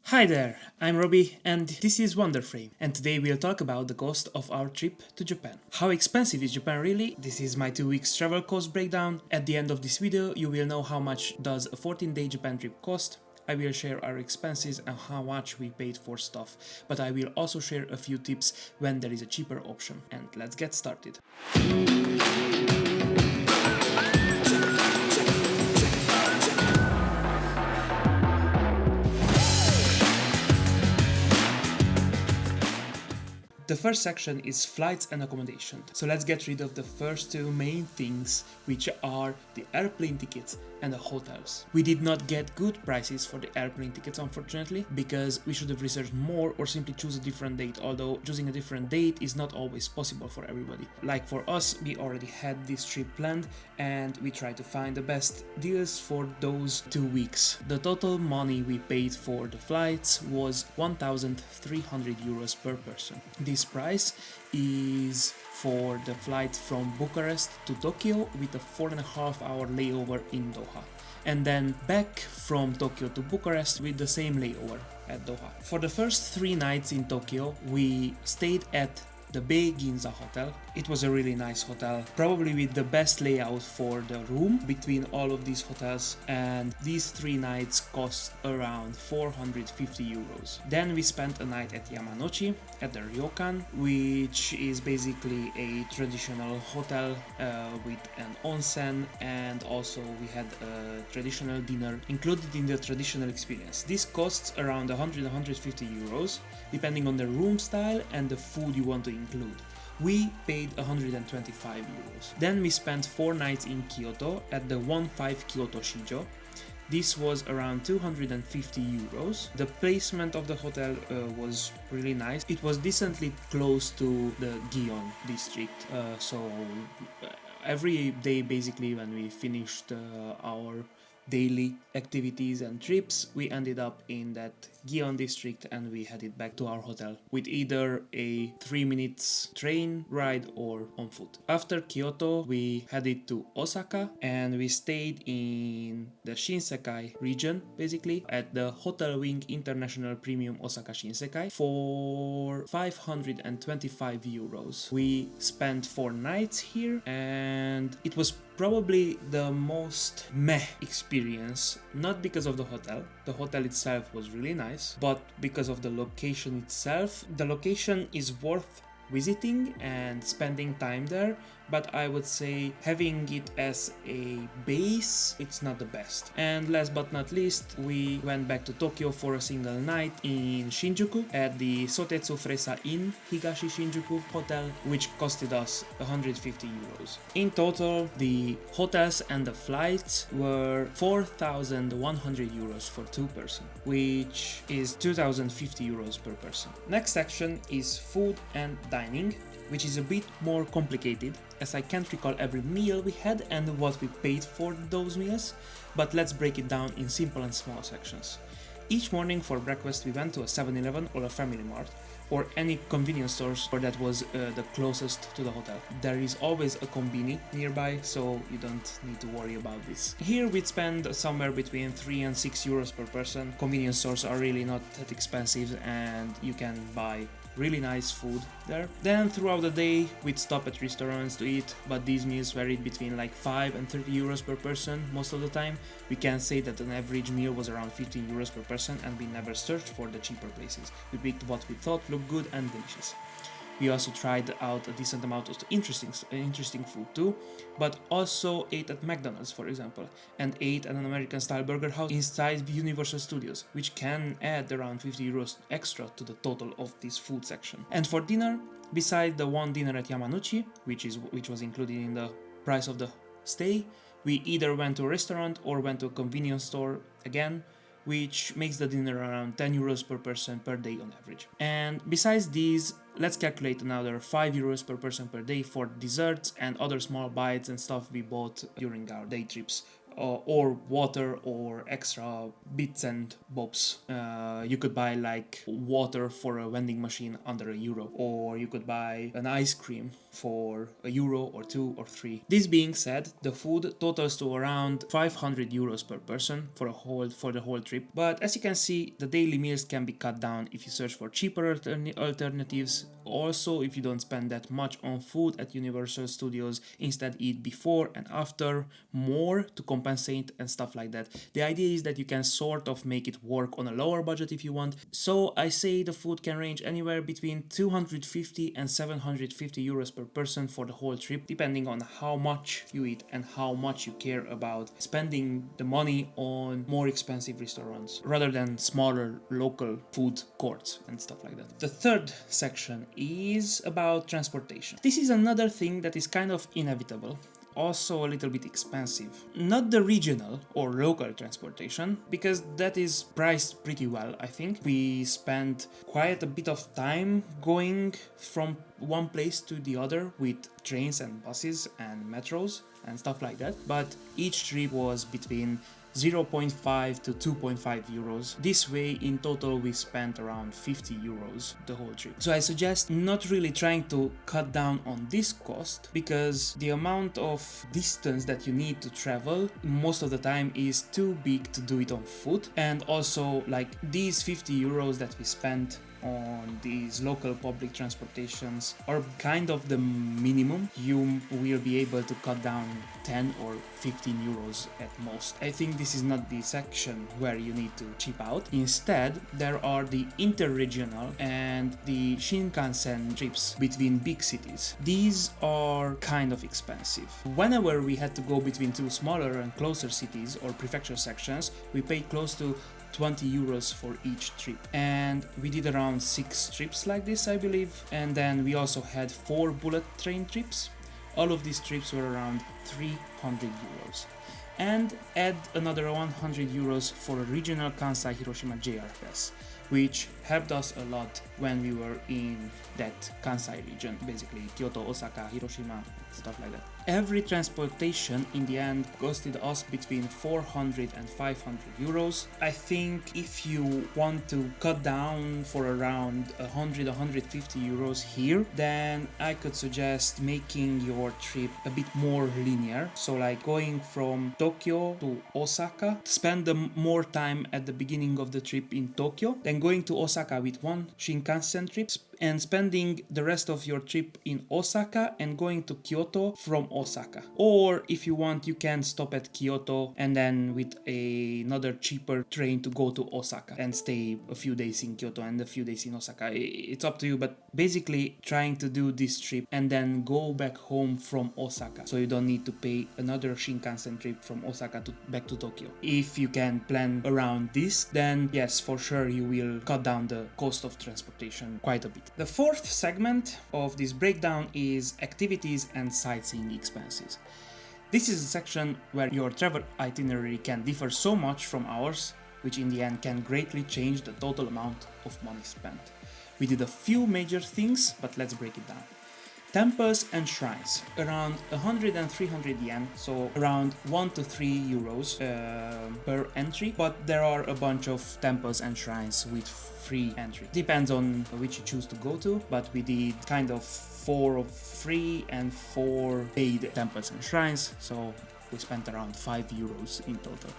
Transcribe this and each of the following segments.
Hi there, I'm Robbie and this is Wonderframe, and today we'll talk about the cost of our trip to Japan. How expensive is Japan really? This is my 2 weeks travel cost breakdown. At the end of this video you will know how much does a 14-day Japan trip cost. I will share our expenses and how much we paid for stuff, but I will also share a few tips when there is a cheaper option. And let's get started. The first section is flights and accommodation. So let's get rid of the first two main things, which are the airplane tickets and the hotels. We did not get good prices for the airplane tickets, unfortunately, because we should have researched more or simply choose a different date, although choosing a different date is not always possible for everybody. Like for us, we already had this trip planned and we tried to find the best deals for those 2 weeks. The total money we paid for the flights was 1,300 euros per person. This price is for the flight from Bucharest to Tokyo with a 4.5-hour layover in Doha, and then back from Tokyo to Bucharest with the same layover at Doha. For the first 3 nights in Tokyo, we stayed at the Bay Ginza Hotel. It was a really nice hotel, probably with the best layout for the room between all of these hotels, and these 3 nights cost around 450 euros. Then we spent a night at Yamanochi at the ryokan, which is basically a traditional hotel with an onsen, and also we had a traditional dinner included in the traditional experience. This costs around 100-150 euros depending on the room style and the food you want to include. We paid 125 euros. Then we spent 4 nights in Kyoto at the 1-5 Kyoto Shijo. This was around 250 euros. The placement of the hotel was really nice. It was decently close to the Gion district, so every day basically when we finished our daily activities and trips, we ended up in that Gion district and we headed back to our hotel with either a 3 minutes train ride or on foot. After Kyoto, we headed to Osaka and we stayed in the Shinsekai region, basically at the Hotel Wing International Premium Osaka Shinsekai for 525 euros. We spent 4 nights here and it was probably the most meh experience, not because of the hotel itself was really nice, but because of the location itself. The location is worth visiting and spending time there, but I would say having it as a base, it's not the best. And last but not least, we went back to Tokyo for a single night in Shinjuku at the Sotetsu Fresa Inn Higashi Shinjuku Hotel, which costed us 150 euros. In total, the hotels and the flights were 4,100 euros for 2 person, which is 2,050 euros per person. Next section is food and dining, which is a bit more complicated as I can't recall every meal we had and what we paid for those meals, but let's break it down in simple and small sections. Each morning for breakfast we went to a 7-Eleven or a Family Mart or any convenience stores that was the closest to the hotel. There is always a combini nearby, so you don't need to worry about this. Here we'd spend somewhere between 3 and 6 euros per person. Convenience stores are really not that expensive and you can buy really nice food there. Then throughout the day we'd stop at restaurants to eat, but these meals varied between like 5 and 30 euros per person most of the time. We can say that an average meal was around 15 euros per person and we never searched for the cheaper places. We picked what we thought looked good and delicious. We also tried out a decent amount of interesting food too, but also ate at McDonald's, for example, and ate at an American-style burger house inside Universal Studios, which can add around 50 euros extra to the total of this food section. And for dinner, besides the one dinner at Yamanochi, which was included in the price of the stay, we either went to a restaurant or went to a convenience store again, which makes the dinner around 10 euros per person per day on average. And besides these, let's calculate another 5 euros per person per day for desserts and other small bites and stuff we bought during our day trips or water or extra bits and bobs. You could buy like water for a vending machine under €1, or you could buy an ice cream for €1 or 2 or 3. This being said, the food totals to around €500 per person for the whole trip. But as you can see, the daily meals can be cut down if you search for cheaper alternatives. Also, if you don't spend that much on food at Universal Studios, instead eat before and after more to compensate and stuff like that. The idea is that you can sort of make it work on a lower budget if you want. So I say the food can range anywhere between 250 and 750 euros per person for the whole trip, depending on how much you eat and how much you care about spending the money on more expensive restaurants rather than smaller local food courts and stuff like that. The third section is about transportation. This is another thing that is kind of inevitable, also a little bit expensive. Not the regional or local transportation, because that is priced pretty well, I think. We spent quite a bit of time going from one place to the other with trains and buses and metros and stuff like that, but each trip was between 0.5 to 2.5 euros. This way, in total, we spent around 50 euros the whole trip. So I suggest not really trying to cut down on this cost, because the amount of distance that you need to travel most of the time is too big to do it on foot. And also, like, these 50 euros that we spent on these local public transportations are kind of the minimum. You will be able to cut down 10 or 15 euros at most. I think this is not the section where you need to cheap out. Instead, there are the interregional and the Shinkansen trips between big cities. These are kind of expensive. Whenever we had to go between two smaller and closer cities or prefecture sections, we paid close to 20 euros for each trip, and we did around 6 trips like this, I believe. And then we also had 4 bullet train trips. All of these trips were around 300 euros. And add another 100 euros for a regional Kansai Hiroshima JR Pass, which helped us a lot when we were in that Kansai region, basically Kyoto, Osaka, Hiroshima, stuff like that. Every transportation in the end costed us between 400 and 500 euros. I think if you want to cut down for around 100-150 euros here, then I could suggest making your trip a bit more linear. So like going from Tokyo to Osaka, spend more time at the beginning of the trip in Tokyo, then going to Osaka with one Shinkansen trip, and spending the rest of your trip in Osaka and going to Kyoto from Osaka. Or if you want, you can stop at Kyoto and then with another cheaper train to go to Osaka and stay a few days in Kyoto and a few days in Osaka. It's up to you, but basically trying to do this trip and then go back home from Osaka, so you don't need to pay another Shinkansen trip from Osaka back to Tokyo. If you can plan around this, then yes, for sure you will cut down the cost of transportation quite a bit. The fourth segment of this breakdown is activities and sightseeing expenses. This is a section where your travel itinerary can differ so much from ours, which in the end can greatly change the total amount of money spent. We did a few major things, but let's break it down. Temples and shrines, around 100 and 300 yen, so around 1 to 3 euros per entry, but there are a bunch of temples and shrines with free entry. Depends on which you choose to go to, but we did kind of 4 of free and 4 paid temples and shrines, so we spent around 5 euros in total.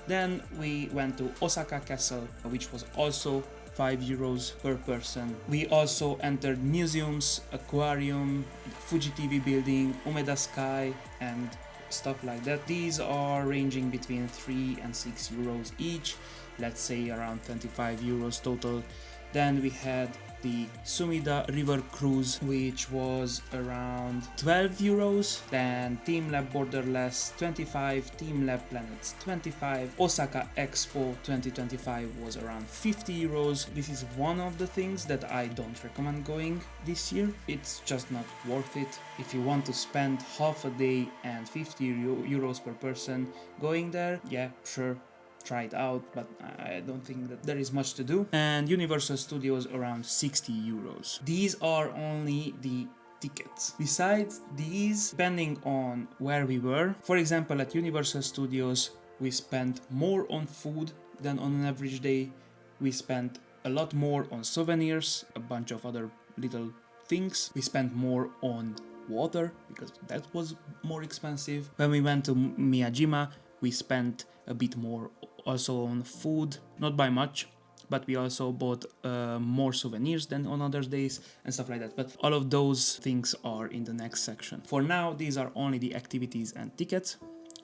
Then we went to Osaka Castle, which was also 5 euros per person. We also entered museums, aquarium, Fuji TV building, Umeda Sky, and stuff like that. These are ranging between 3 and 6 euros each, let's say around 25 euros total. Then we had the Sumida River Cruise, which was around 12 euros. Then TeamLab Borderless 25, TeamLab Planets 25, Osaka Expo 2025 was around 50 euros. This is one of the things that I don't recommend going this year. It's just not worth it. If you want to spend half a day and 50 euros per person going there, yeah, sure, try it out, but I don't think that there is much to do. And Universal Studios around 60 euros. These are only the tickets. Besides these, depending on where we were, for example at Universal Studios, we spent more on food than on an average day. We spent a lot more on souvenirs, a bunch of other little things. We spent more on water because that was more expensive. When we went to Miyajima, we spent a bit more also on food, not by much, but we also bought more souvenirs than on other days and stuff like that. But all of those things are in the next section. For now, these are only the activities and tickets,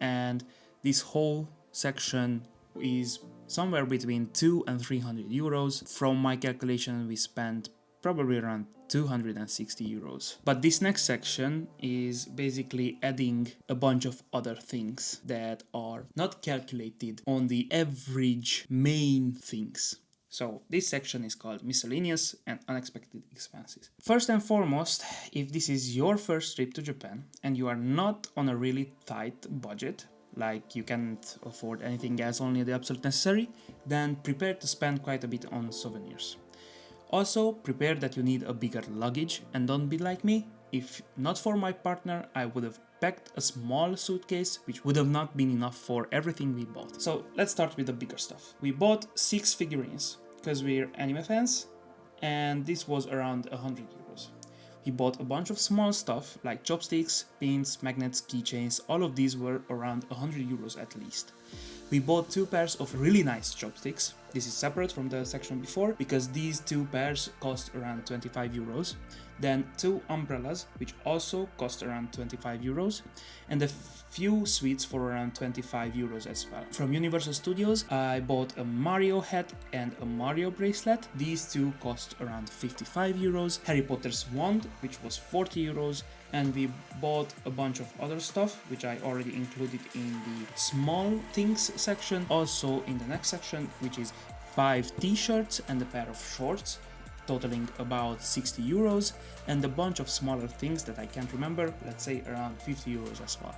and this whole section is somewhere between 200 and 300 euros. From my calculation, we spent probably around 260 euros. But this next section is basically adding a bunch of other things that are not calculated on the average main things. So this section is called miscellaneous and unexpected expenses. First and foremost, if this is your first trip to Japan and you are not on a really tight budget, like you can't afford anything else, only the absolute necessary, then prepare to spend quite a bit on souvenirs. Also, prepare that you need a bigger luggage and don't be like me. If not for my partner, I would have packed a small suitcase which would have not been enough for everything we bought. So let's start with the bigger stuff. We bought 6 figurines because we're anime fans, and this was around 100 euros. We bought a bunch of small stuff like chopsticks, pins, magnets, keychains. All of these were around 100 euros at least. We bought 2 pairs of really nice chopsticks. This is separate from the section before because these 2 pairs cost around 25 euros. Then 2 umbrellas, which also cost around 25 euros, and a few sweets for around 25 euros as well. From Universal Studios, I bought a Mario hat and a Mario bracelet. These 2 cost around 55 euros. Harry Potter's wand, which was 40 euros. And we bought a bunch of other stuff, which I already included in the small things section. Also in the next section, which is 5 t-shirts and a pair of shorts, totaling about 60 euros, and a bunch of smaller things that I can't remember, let's say around 50 euros as well.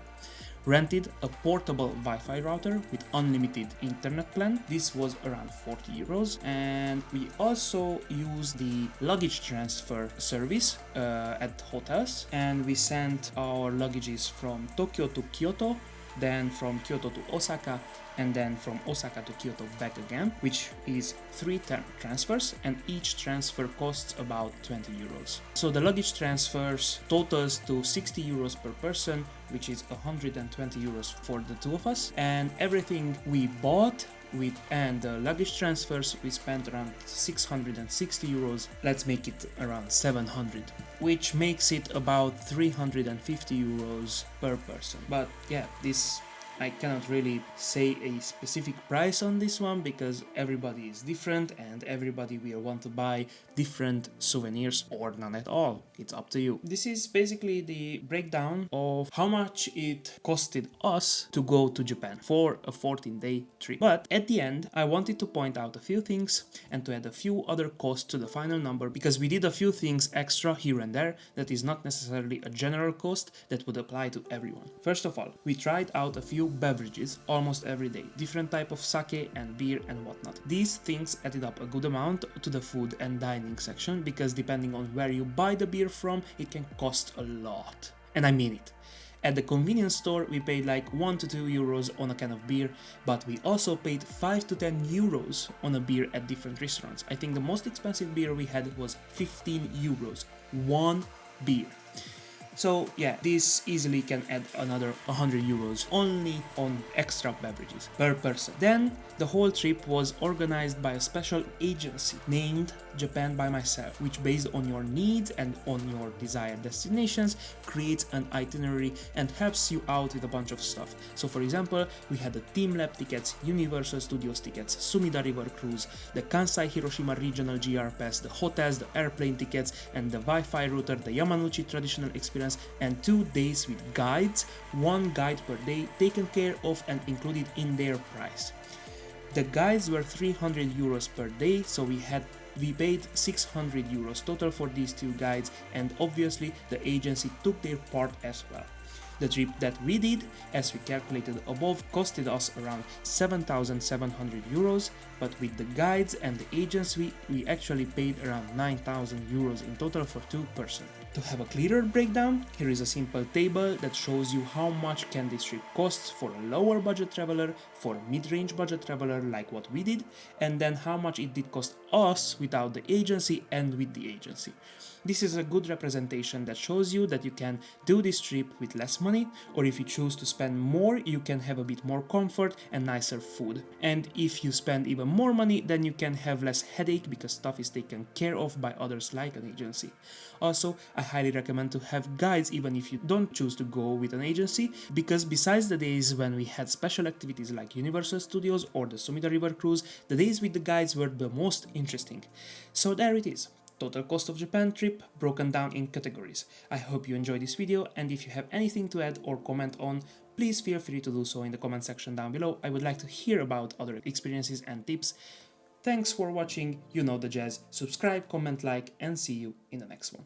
Rented a portable Wi-Fi router with unlimited internet plan. This was around 40 euros. And we also used the luggage transfer service at hotels, and we sent our luggages from Tokyo to Kyoto, then from Kyoto to Osaka, and then from Osaka to Kyoto back again, which is 3 transfers, and each transfer costs about 20 euros. So the luggage transfers totals to 60 euros per person, which is 120 euros for the 2 of us, and everything we bought and the luggage transfers, we spent around 660 euros. Let's make it around 700, which makes it about 350 euros per person. But yeah, this I cannot really say a specific price on this one because everybody is different and everybody will want to buy different souvenirs or none at all. It's up to you. This is basically the breakdown of how much it costed us to go to Japan for a 14-day trip. But at the end, I wanted to point out a few things and to add a few other costs to the final number because we did a few things extra here and there that is not necessarily a general cost that would apply to everyone. First of all, we tried out a few beverages almost every day, different type of sake and beer and whatnot. These things added up a good amount to the food and dining section because depending on where you buy the beer from, it can cost a lot. And I mean it. At the convenience store, we paid like 1 to 2 euros on a can of beer, but we also paid 5 to 10 euros on a beer at different restaurants. I think the most expensive beer we had was 15 euros. One beer. So yeah, this easily can add another 100 euros only on extra beverages per person. Then the whole trip was organized by a special agency named Japan by Myself, which based on your needs and on your desired destinations creates an itinerary and helps you out with a bunch of stuff. So for example, we had the TeamLab tickets, Universal Studios tickets, Sumida River Cruise, the Kansai Hiroshima Regional GR Pass, the hotels, the airplane tickets, and the Wi-Fi router, the Yamanuchi Traditional Experience, and 2 days with guides, 1 guide per day taken care of and included in their price. The guides were 300 euros per day, so we paid 600 euros total for these 2 guides, and obviously the agency took their part as well. The trip that we did, as we calculated above, costed us around 7,700 euros, but with the guides and the agency we actually paid around 9,000 euros in total for 2 persons. To have a clearer breakdown, here is a simple table that shows you how much can this trip cost for a lower budget traveler, for a mid-range budget traveler like what we did, and then how much it did cost us without the agency and with the agency. This is a good representation that shows you that you can do this trip with less money, or if you choose to spend more, you can have a bit more comfort and nicer food. And if you spend even more money, then you can have less headache because stuff is taken care of by others like an agency. Also, I highly recommend to have guides even if you don't choose to go with an agency, because besides the days when we had special activities like Universal Studios or the Sumida River Cruise, the days with the guides were the most interesting. So there it is. Total cost of Japan trip broken down in categories. I hope you enjoyed this video, and if you have anything to add or comment on, please feel free to do so in the comment section down below. I would like to hear about other experiences and tips. Thanks for watching, you know the jazz. Subscribe, comment, like, and see you in the next one.